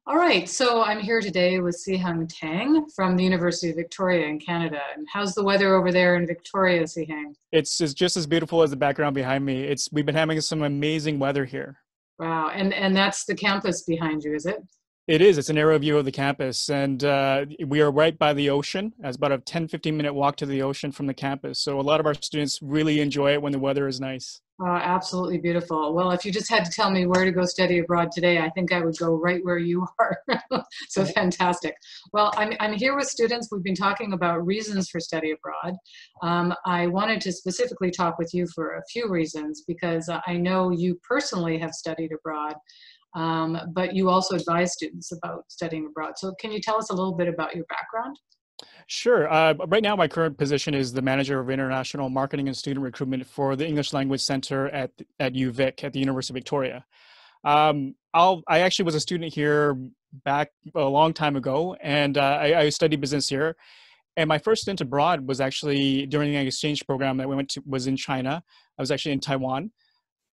All right, so I'm here today with Si Heng from the University of Victoria in Canada. And how's the weather over there in Victoria, Si Heng? It's just as beautiful as the background behind me. We've been having some amazing weather here. Wow, and that's the campus behind you, is it? It is. It's an aerial view of the campus, and we are right by the ocean. It's about a 10-15 minute walk to the ocean from the campus. So a lot of our students really enjoy it when the weather is nice. Absolutely beautiful. Well, if you just had to tell me where to go study abroad today, I think I would go right where you are. So fantastic. Well, I'm here with students. We've been talking about reasons for study abroad. I wanted to specifically talk with you for a few reasons because I know you personally have studied abroad, but you also advise students about studying abroad. So can you tell us a little bit about your background? Sure. Right now, my current position is the manager of international marketing and student recruitment for the English Language Center at UVic at the University of Victoria. I actually was a student here back a long time ago, and I studied business here. And my first stint abroad was actually during an exchange program that we went to was in China. I was actually in Taiwan,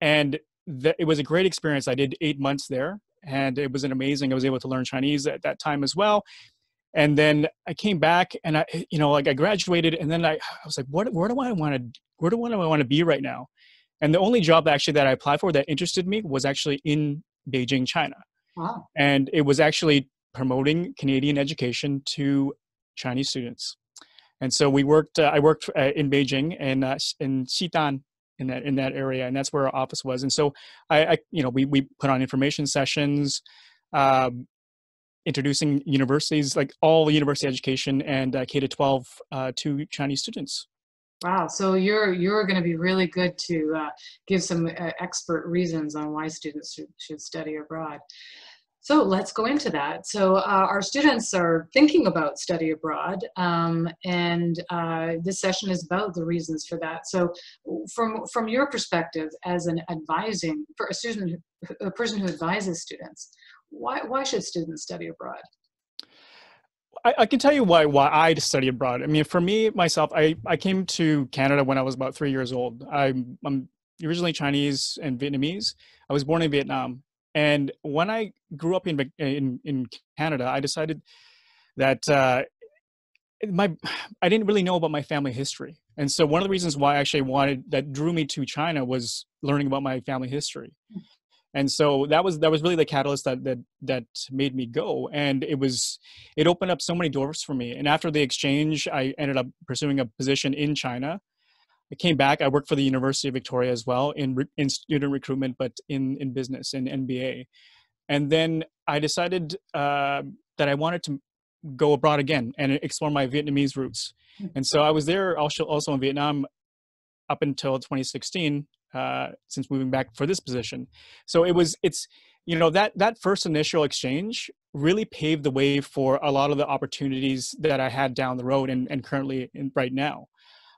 and it was a great experience. I did 8 months there, and it was an amazing. I was able to learn Chinese at that time as well. And then I came back, and like I graduated, and then I was like, where do I want to be right now? And the only job actually that I applied for that interested me was actually in Beijing, China, Wow. and it was actually promoting Canadian education to Chinese students. And so we worked. I worked in Beijing and in Xidan in that area, and that's where our office was. And so we put on information sessions, um, introducing universities, like all university education and K to 12 to Chinese students. Wow. So you're going to be really good to give some expert reasons on why students should study abroad. So let's go into that. So our students are thinking about study abroad, and this session is about the reasons for that. So from your perspective as an advising for a student, a person who advises students, why should students study abroad? I can tell you why I study abroad. I mean, for me myself, I came to Canada when I was about 3 years old. I'm originally Chinese and Vietnamese. I was born in Vietnam, and when I grew up in Canada, I decided that my I didn't really know about my family history, and so one of the reasons why I actually wanted that drew me to China was learning about my family history. And so that was really the catalyst that made me go, and it opened up so many doors for me. And after the exchange, I ended up pursuing a position in China. I came back. I worked for the University of Victoria as well in student recruitment, but in business in MBA. And then I decided that I wanted to go abroad again and explore my Vietnamese roots. And so I was there also in Vietnam up until 2016, since moving back for this position. So it's that first initial exchange really paved the way for a lot of the opportunities that I had down the road and currently right now.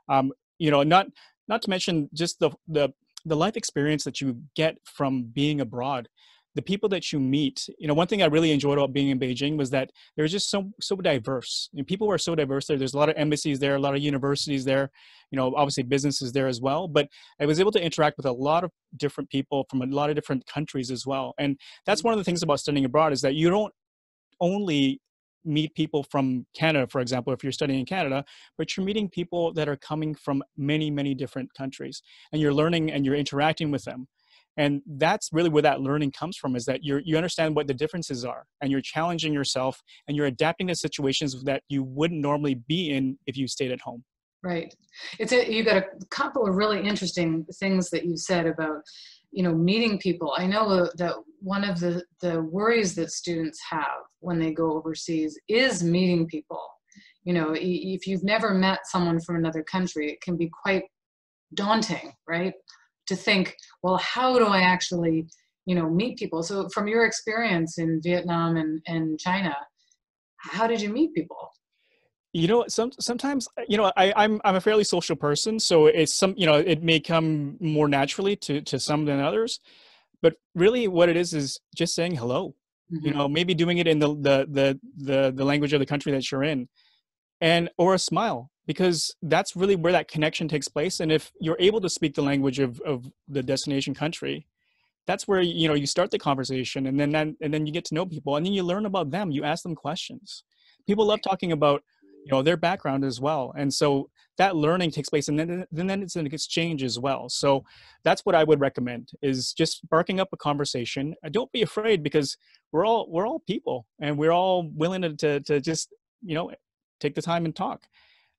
Not to mention just the life experience that you get from being abroad, the people that you meet. One thing I really enjoyed about being in Beijing was that they're just so diverse. People were so diverse there. There's a lot of embassies there, a lot of universities there, obviously businesses there as well. But I was able to interact with a lot of different people from a lot of different countries as well. And that's one of the things about studying abroad, is that you don't only meet people from Canada, for example, if you're studying in Canada, but you're meeting people that are coming from many, many different countries, and you're learning and you're interacting with them. And that's really where that learning comes from, is that you understand what the differences are, and you're challenging yourself, and you're adapting to situations that you wouldn't normally be in if you stayed at home. Right. You got a couple of really interesting things that you said about, meeting people. I know that one of the worries that students have when they go overseas is meeting people. If you've never met someone from another country, it can be quite daunting, right? To think, well, how do I actually, meet people? So from your experience in Vietnam and China, how did you meet people? Sometimes, I'm a fairly social person, so it may come more naturally to some than others. But really, what it is just saying hello. Hmm. Maybe doing it in the language of the country that you're in, and or a smile, because that's really where that connection takes place. And if you're able to speak the language of the destination country, that's where, you know, you start the conversation, and then you get to know people, and then you learn about them. You ask them questions. People love talking about, you know, their background as well. And so that learning takes place, and then it's an exchange as well. So that's what I would recommend, is just sparking up a conversation. Don't be afraid, because we're all people, and we're all willing to just, you know, take the time and talk.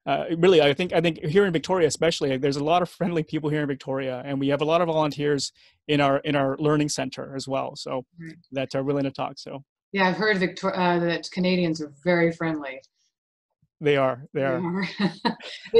Really, I think here in Victoria, especially, like, there's a lot of friendly people here in Victoria, and we have a lot of volunteers in our learning center as well. So Right. that are willing to talk. So Yeah, I've heard that Canadians are very friendly. they are. They are.